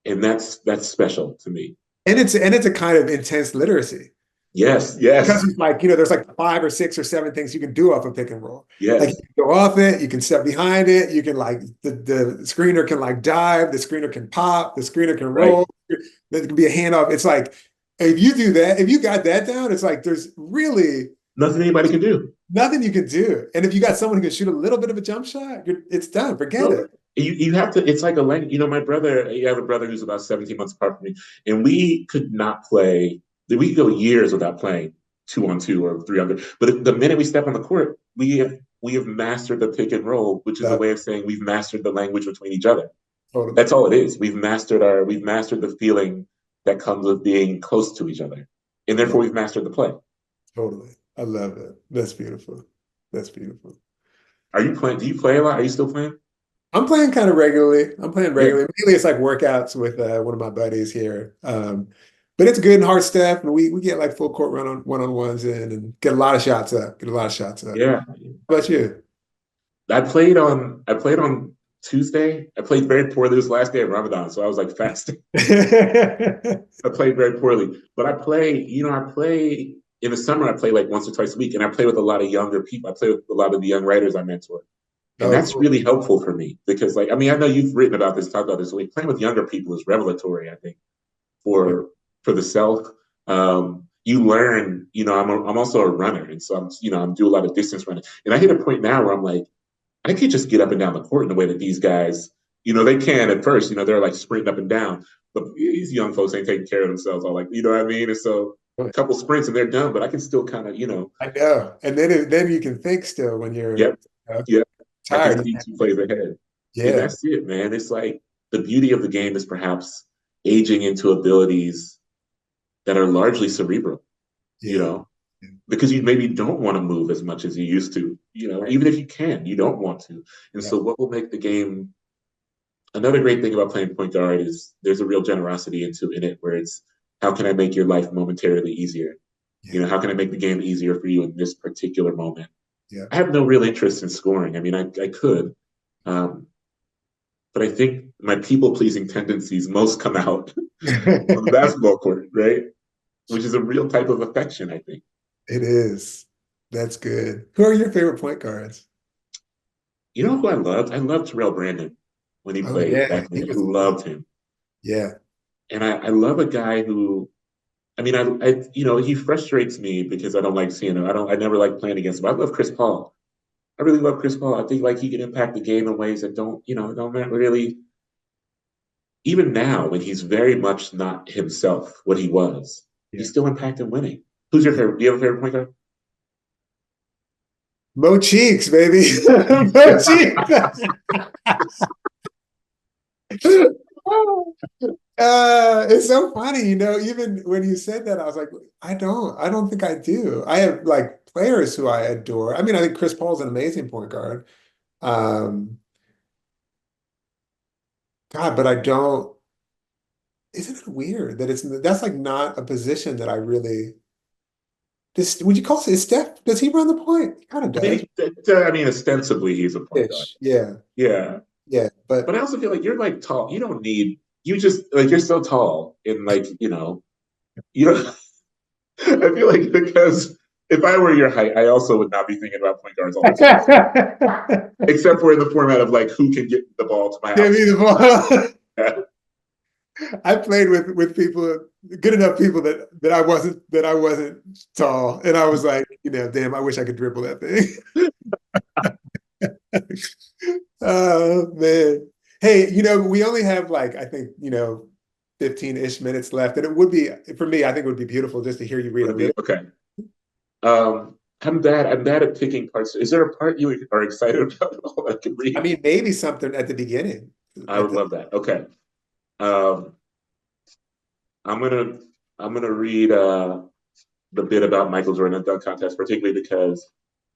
And that's special to me. And it's a kind of intense literacy. Yes. Because it's like, there's like 5 or 6 or 7 things you can do off a pick and roll. Yes. Like you can go off it, you can step behind it, you can like, the screener can like dive, the screener can pop, the screener can roll, there can be a handoff. It's like, if you do that, if you got that down, it's like, there's really nothing anybody can do. Nothing you can do. And if you got someone who can shoot a little bit of a jump shot, it's done, forget it. You have to, it's like a language, my brother, you have a brother who's about 17 months apart from me, and we could not play, we could go years without playing 2-on-2 or 3-on-3. But the minute we step on the court, we have mastered the pick and roll, which is a way of saying we've mastered the language between each other. Totally. That's all it is. We've mastered the feeling that comes with being close to each other. And therefore we've mastered the play. Totally. I love it. That's beautiful. Are you playing? Do you play a lot? Are you still playing? I'm playing kind of regularly. Mainly it's like workouts with one of my buddies here. But it's good and hard stuff. And we get like full court one-on-ones in and get a lot of shots up. Yeah. How about you? I played on Tuesday. I played very poorly this last day of Ramadan, so I was like fasting. I played very poorly. But I play in the summer, I play like once or twice a week, and I play with a lot of younger people. I play with a lot of the young writers I mentor. And that's really helpful for me because, I know you've written about this, talked about this. Playing with younger people is revelatory, I think, for the self. You learn, I'm also a runner. And so I'm doing a lot of distance running. And I hit a point now where I'm like, I can't just get up and down the court in the way that these guys, they can at first, they're like sprinting up and down. But these young folks ain't taking care of themselves. All like, you know what I mean? And so a couple sprints and they're done, but I can still kind of, I know. And then you can think still when you're yep, yep. I can tired. see 2 plays ahead. And Yeah. that's it, man. It's like the beauty of the game is perhaps aging into abilities that are largely cerebral, Yeah. because you maybe don't want to move as much as you used to, Right. even if you can, you don't want to. And Yeah. so what will make the game, another great thing about playing point guard is there's a real generosity in it where it's, how can I make your life momentarily easier? Yeah. How can I make the game easier for you in this particular moment? Yeah. I have no real interest in scoring. I mean, I could, um, but I think my people pleasing tendencies most come out on the basketball court, right? Which is a real type of affection, I think. It is. That's good. Who are your favorite point guards? You know who I loved? I loved Terrell Brandon when he Oh played yeah, back he then. I was amazing. loved him. Yeah. And I love a guy who, I mean, he frustrates me because I don't like seeing him. I never like playing against him. I love Chris Paul. I really love Chris Paul. I think like he can impact the game in ways that don't really, even now when he's very much not himself, what he was, Yeah. he's still impacting winning. Who's your favorite? Do you have a favorite point guard? Mo Cheeks, baby. Mo Cheeks. It's so funny, even when you said that, I was like, I don't think I do. I have like players who I adore. I mean, I think Chris Paul's an amazing point guard. Um, God, but I don't, isn't it weird that that's like not a position that I really, would you call it, is Steph, does he run the point? He kind of does. I mean, ostensibly he's a point guard. Ish. Yeah. Yeah, Yeah. but But I also feel like you're like tall. You don't need. You just like you're so tall and like you know. I feel like because if I were your height, I also would not be thinking about point guards all the time. Except for in the format of like who can get the ball to my give house. me the ball. Yeah. I played with people, good enough people that I wasn't tall, and I was like, damn, I wish I could dribble that thing. Oh man. Hey, we only have like I think 15-ish minutes left, and it would be for me. I think it would be beautiful just to hear you read a little. Okay. I'm bad at picking parts. Is there a part you are excited about at all I can read? I mean, maybe something at the beginning. I would love that. Okay. Um, I'm gonna read the bit about Michael Jordan and dunk contest, particularly because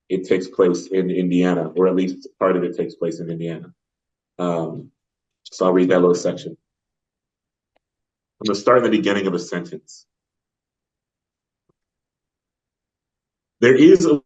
it takes place in Indiana, or at least part of it takes place in Indiana. So I'll read that little section. I'm gonna start in the beginning of a sentence. There is a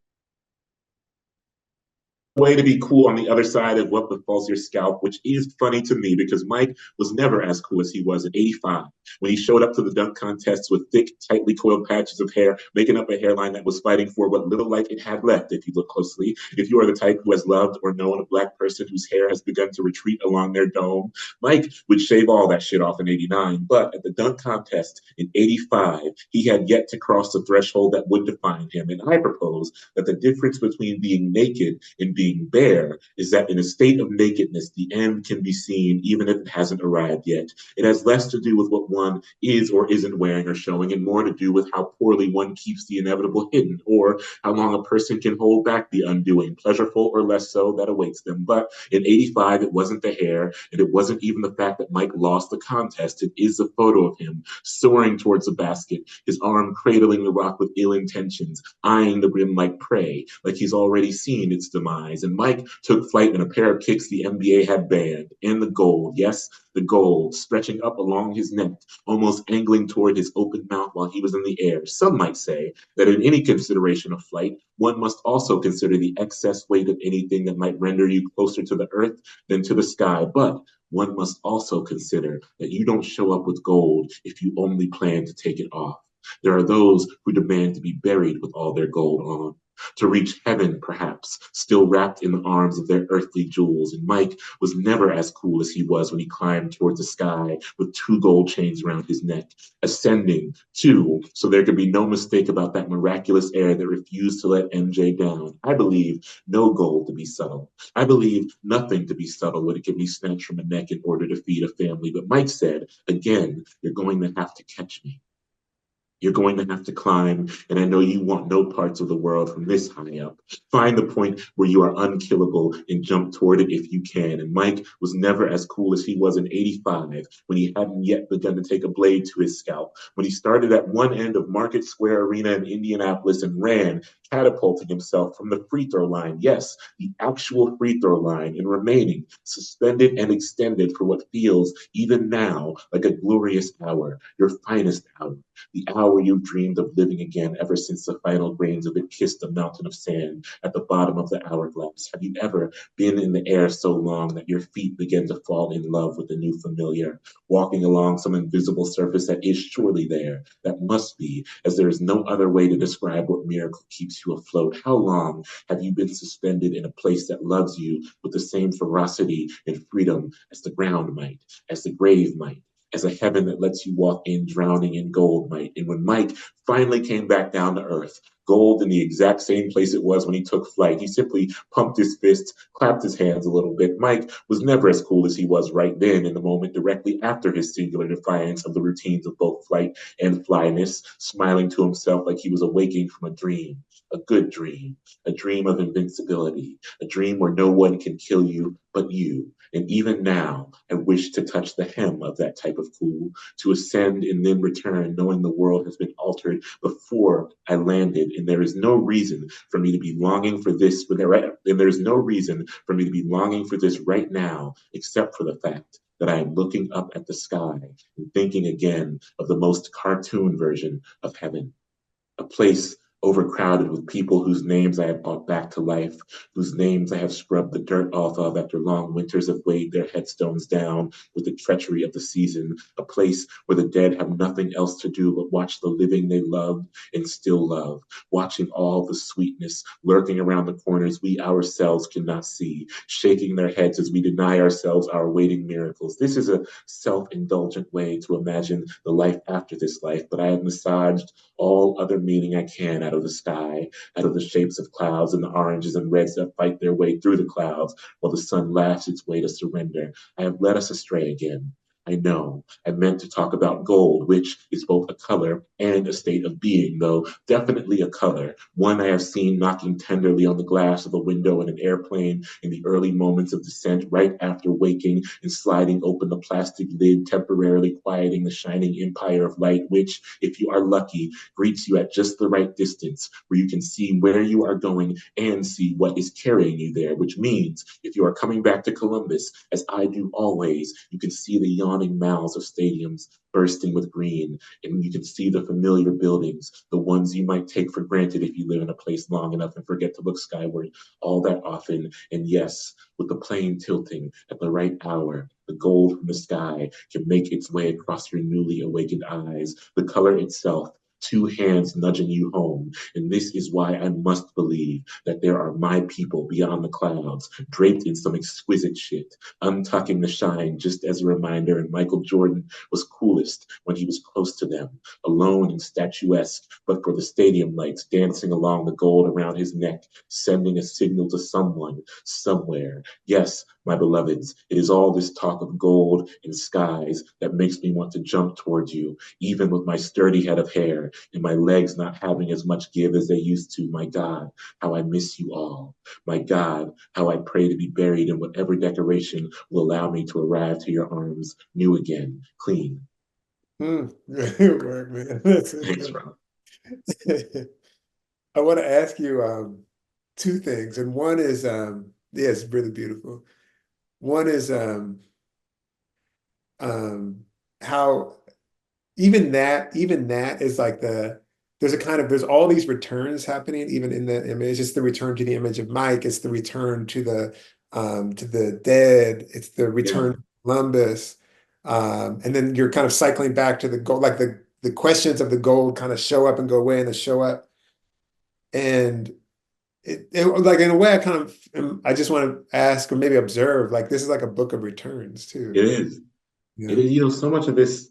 way to be cool on the other side of what befalls your scalp, which is funny to me because Mike was never as cool as he was in '85 when he showed up to the dunk contests with thick, tightly coiled patches of hair, making up a hairline that was fighting for what little life it had left, if you look closely. If you are the type who has loved or known a Black person whose hair has begun to retreat along their dome, Mike would shave all that shit off in '89, but at the dunk contest in '85, he had yet to cross the threshold that would define him, and I propose that the difference between being naked and being bare is that in a state of nakedness, the end can be seen even if it hasn't arrived yet. It has less to do with what one is or isn't wearing or showing, and more to do with how poorly one keeps the inevitable hidden, or how long a person can hold back the undoing, pleasureful or less so, that awaits them. But in '85, it wasn't the hair, and it wasn't even the fact that Mike lost the contest. It is a photo of him soaring towards the basket, his arm cradling the rock with ill intentions, eyeing the rim like prey, like he's already seen its demise. And Mike took flight in a pair of kicks the NBA had banned. And the gold, yes, the gold, stretching up along his neck, almost angling toward his open mouth while he was in the air. Some might say that in any consideration of flight, one must also consider the excess weight of anything that might render you closer to the earth than to the sky. But one must also consider that you don't show up with gold if you only plan to take it off. There are those who demand to be buried with all their gold on, to reach heaven, perhaps, still wrapped in the arms of their earthly jewels. And Mike was never as cool as he was when he climbed towards the sky with 2 gold chains around his neck, ascending, too, so there could be no mistake about that miraculous air that refused to let MJ down. I believe no gold to be subtle. I believe nothing to be subtle when it can be snatched from a neck in order to feed a family. But Mike said, again, you're going to have to catch me. You're going to have to climb, and I know you want no parts of the world from this high up. Find the point where you are unkillable and jump toward it if you can. And Mike was never as cool as he was in '85 when he hadn't yet begun to take a blade to his scalp, when he started at one end of Market Square Arena in Indianapolis and ran, catapulting himself from the free throw line. Yes, the actual free throw line, and remaining suspended and extended for what feels, even now, like a glorious hour, your finest hour, the hour you've dreamed of living again ever since the final grains of it kissed the mountain of sand at the bottom of the hourglass. Have you ever been in the air so long that your feet begin to fall in love with the new familiar, walking along some invisible surface that is surely there, that must be, as there is no other way to describe what miracle keeps you afloat? How long have you been suspended in a place that loves you with the same ferocity and freedom as the ground might, as the grave might, as a heaven that lets you walk in drowning in gold might? And when Mike finally came back down to earth, gold in the exact same place it was when he took flight, he simply pumped his fists, clapped his hands a little bit. Mike was never as cool as he was right then in the moment directly after his singular defiance of the routines of both flight and flyness, smiling to himself like he was awaking from a dream, a good dream, a dream of invincibility, a dream where no one can kill you but you. And even now, I wish to touch the hem of that type of cool, to ascend and then return, knowing the world has been altered before I landed, and there is no reason for me to be longing for this, and there is no reason for me to be longing for this right now, except for the fact that I am looking up at the sky and thinking again of the most cartoon version of heaven, a place overcrowded with people whose names I have brought back to life, whose names I have scrubbed the dirt off of after long winters have weighed their headstones down with the treachery of the season, a place where the dead have nothing else to do but watch the living they loved and still love, watching all the sweetness lurking around the corners we ourselves cannot see, shaking their heads as we deny ourselves our waiting miracles. This is a self-indulgent way to imagine the life after this life, but I have massaged all other meaning I can out of the sky, out of the shapes of clouds and the oranges and reds that fight their way through the clouds while the sun laughs its way to surrender. I have led us astray again. I know. I meant to talk about gold, which is both a color and a state of being, though definitely a color. One I have seen knocking tenderly on the glass of a window in an airplane in the early moments of descent, right after waking and sliding open the plastic lid, temporarily quieting the shining empire of light, which, if you are lucky, greets you at just the right distance, where you can see where you are going and see what is carrying you there, which means if you are coming back to Columbus, as I do always, you can see the yawning mouths of stadiums bursting with green, and you can see the familiar buildings, the ones you might take for granted if you live in a place long enough and forget to look skyward all that often. And yes, with the plane tilting at the right hour, the gold from the sky can make its way across your newly awakened eyes, the color itself, two hands nudging you home. And this is why I must believe that there are my people beyond the clouds, draped in some exquisite shit, untucking the shine just as a reminder. And Michael Jordan was coolest when he was close to them, alone and statuesque, but for the stadium lights dancing along the gold around his neck, sending a signal to someone, somewhere. Yes, my beloveds, it is all this talk of gold and skies that makes me want to jump towards you, even with my sturdy head of hair and my legs not having as much give as they used to. My God, how I miss you all. My God, how I pray to be buried in whatever decoration will allow me to arrive to your arms, new again, clean. Good work, man. Thanks, Rob. I want to ask you two things, and one is yeah, it's really beautiful. One is how even that is like there's all these returns happening even in the image. It's the return to the image of Mike, it's the return to the dead, it's the return to Columbus. And then you're kind of cycling back to the gold, like the questions of the gold kind of show up and go away and they show up. And it like in a way I just want to ask or maybe observe, like this is like a book of returns too. It is. Yeah. It is, so much of this,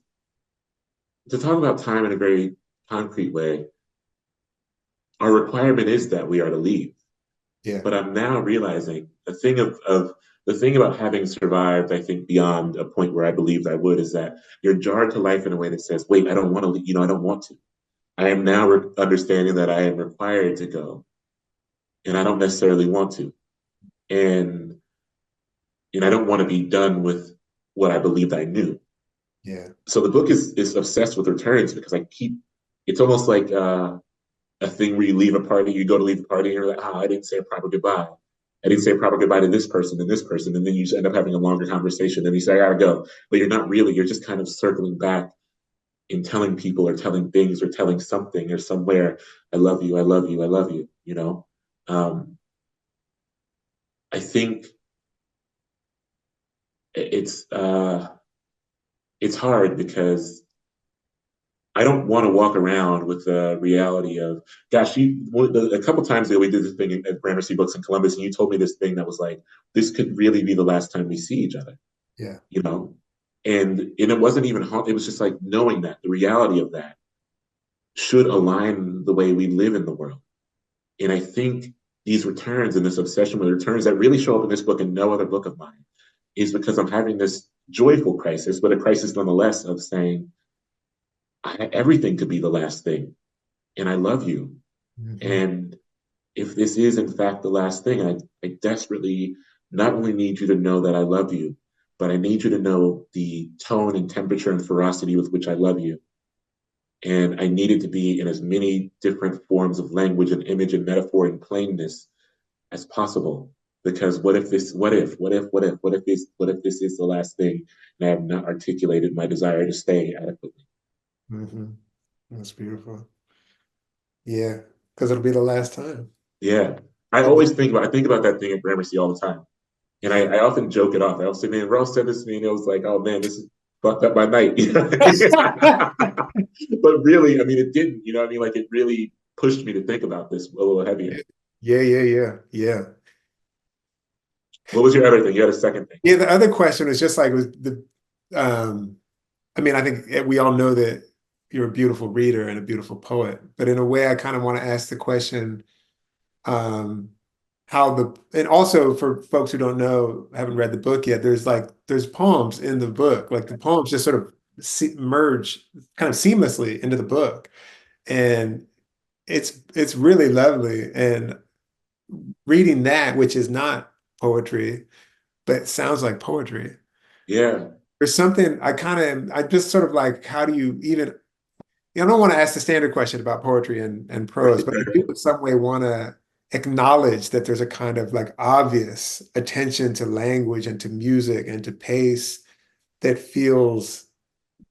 to talk about time in a very concrete way, our requirement is that we are to leave. Yeah. But I'm now realizing the thing the thing about having survived, I think, beyond a point where I believed I would, is that you're jarred to life in a way that says, wait, I don't want to, I don't want to. I am now understanding that I am required to go, and I don't necessarily want to. And I don't want to be done with what I believed I knew. Yeah. So the book is obsessed with returns because it's almost like a thing where you leave a party, you go to leave a party, and you're like, I didn't say a proper goodbye. I didn't say a proper goodbye to this person and this person. And then you just end up having a longer conversation. And you say, I gotta go. But you're not really, you're just kind of circling back in telling people or telling things or telling something or somewhere, I love you, I love you, I love you, you know? I think it's hard because I don't want to walk around with the reality of, gosh, a couple times ago we did this thing at Gramercy Books in Columbus, and you told me this thing that was like, this could really be the last time we see each other. Yeah. You know, and it wasn't even hard. It was just like knowing that the reality of that should align the way we live in the world. And I think these returns and this obsession with returns that really show up in this book and no other book of mine is because I'm having this joyful crisis, but a crisis nonetheless of saying, everything could be the last thing. And I love you. Mm-hmm. And if this is in fact the last thing, I desperately not only need you to know that I love you, but I need you to know the tone and temperature and ferocity with which I love you. And I need it to be in as many different forms of language and image and metaphor and plainness as possible. Because what if this is the last thing and I have not articulated my desire to stay adequately? Mm-hmm. That's beautiful. Yeah, because it'll be the last time. Yeah. I think about that thing at Gramercy all the time. And Yeah. I often joke it off. I often say, man, Rose said this to me and it was like, oh man, this is fucked up my night. But really, I mean, it didn't, you know what I mean? Like it really pushed me to think about this a little heavier. Yeah. What was your other thing? You had a second thing. Yeah, the other question was just like was the I mean, I think we all know that you're a beautiful reader and a beautiful poet, but in a way I kind of want to ask the question, um, and also for folks who don't know, haven't read the book yet, there's poems in the book. Like the poems just sort of merge kind of seamlessly into the book. And it's really lovely. And reading that, which is not poetry, but sounds like poetry. Yeah. There's something I just sort of like, how do you even, I don't want to ask the standard question about poetry and prose, but I do in some way want to acknowledge that there's a kind of like obvious attention to language and to music and to pace that feels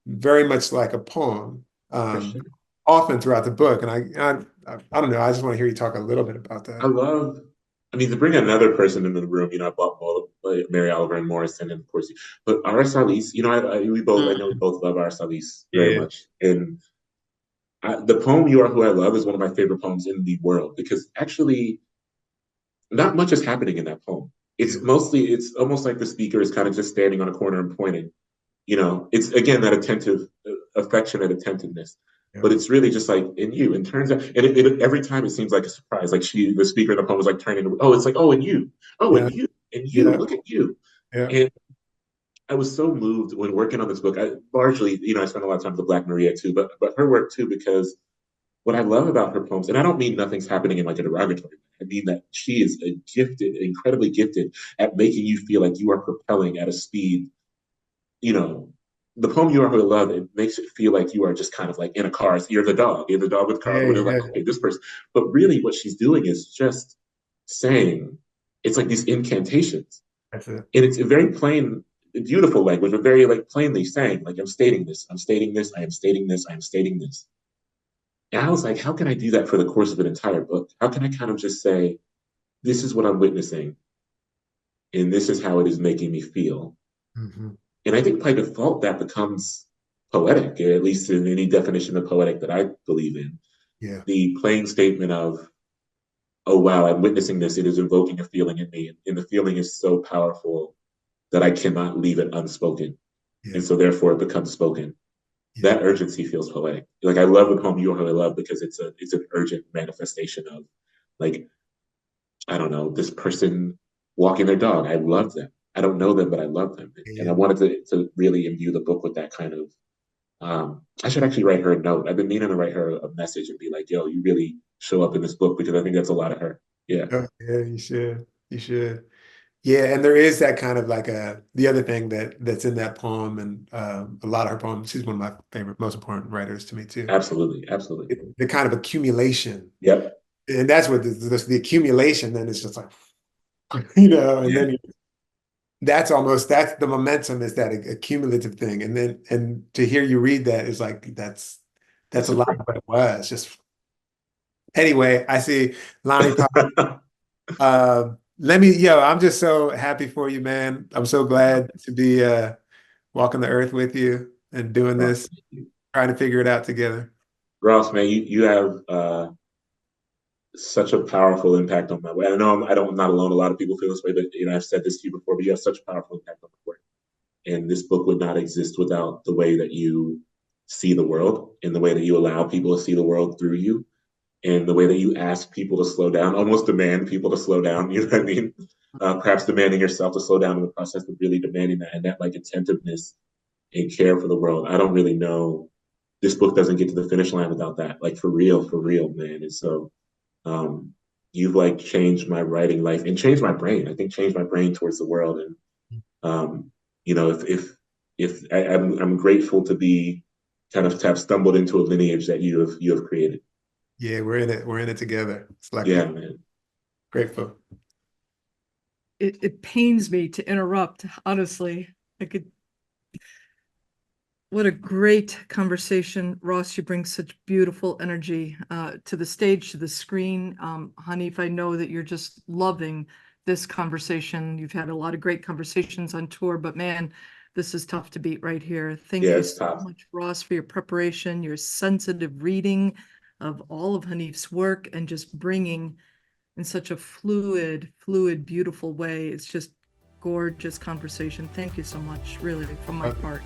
very much like a poem, Sure. often throughout the book. And I don't know, I just want to hear you talk a little bit about that. I mean, to bring another person into the room, I bought both Mary Oliver and Morrison, and of course, but R.S. Salis, I know we both love R.S. Salis very much. And the poem "You Are Who I Love" is one of my favorite poems in the world because actually, not much is happening in that poem. It's almost like the speaker is kind of just standing on a corner and pointing. It's again that attentive, affectionate attentiveness. Yeah. But it's really just like in you. And turns out, and every time it seems like a surprise. Like the speaker in the poem was like turning. Oh, it's like and you. Oh, Yeah. and you. Look at you. Yeah. And I was so moved when working on this book. Largely, I spent a lot of time with Black Maria too, but her work too, because what I love about her poems, and I don't mean nothing's happening in like a derogatory way. I mean that she is incredibly gifted at making you feel like you are propelling at a speed. The poem "You Are Who I Love" it makes it feel like you are just kind of like in a car. You're the dog. You're the dog with the car. When like, okay, this person. But really, what she's doing is just saying. It's like these incantations. That's it. And it's a very plain, beautiful language, but very like plainly saying, like, I'm stating this, I'm stating this, I am stating this, I am stating this. And I was like, how can I do that for the course of an entire book? How can I kind of just say, this is what I'm witnessing, and this is how it is making me feel? Mm-hmm. And I think by default that becomes poetic, at least in any definition of poetic that I believe in. Yeah. The plain statement of, oh wow, I'm witnessing this, it is invoking a feeling in me, and the feeling is so powerful that I cannot leave it unspoken. Yeah. And so therefore it becomes spoken. Yeah. That urgency feels poetic. Like I love the poem "You Are Who I Love" because it's an urgent manifestation of, like, I don't know, this person walking their dog. I love them. I don't know them, but I love them. And I wanted to really imbue the book with that kind of I should actually write her a note. I've been meaning to write her a message and be like, yo, you really show up in this book, because I think that's a lot of her. Yeah. Oh, yeah, you should. You should. Yeah, and there is that kind of like the other thing that's in that poem, and a lot of her poems. She's one of my favorite, most important writers to me too. Absolutely. Absolutely. The kind of accumulation, Yep. and that's what the accumulation. Then it's just like, and Yeah. then that's the momentum, is that accumulative thing, and then to hear you read that is like that's a lot of what it was. Just anyway, I see Lonnie. I'm just so happy for you, man. I'm so glad to be walking the earth with you and doing this, trying to figure it out together. Ross, man, you have such a powerful impact on my way. I know I'm not alone. A lot of people feel this way, but I've said this to you before, but you have such a powerful impact on my work. And this book would not exist without the way that you see the world, and the way that you allow people to see the world through you, and the way that you ask people to slow down, almost demand people to slow down. You know what I mean? Perhaps demanding yourself to slow down in the process, but really demanding that, and that like attentiveness and care for the world. I don't really know. This book doesn't get to the finish line without that. Like for real, man. And so you've like changed my writing life and changed my brain. I think changed my brain towards the world. And I'm grateful to be kind of to have stumbled into a lineage that you have created. Yeah, we're in it. We're in it together. It's like man. Grateful. It pains me to interrupt, honestly. What a great conversation. Ross, you bring such beautiful energy to the stage, to the screen. Hanif, I know that you're just loving this conversation. You've had a lot of great conversations on tour, but man, this is tough to beat right here. Thank you so much, Ross, for your preparation, your sensitive reading of all of Hanif's work, and just bringing in such a fluid, beautiful way. It's just gorgeous conversation. Thank you so much, really, from my heart.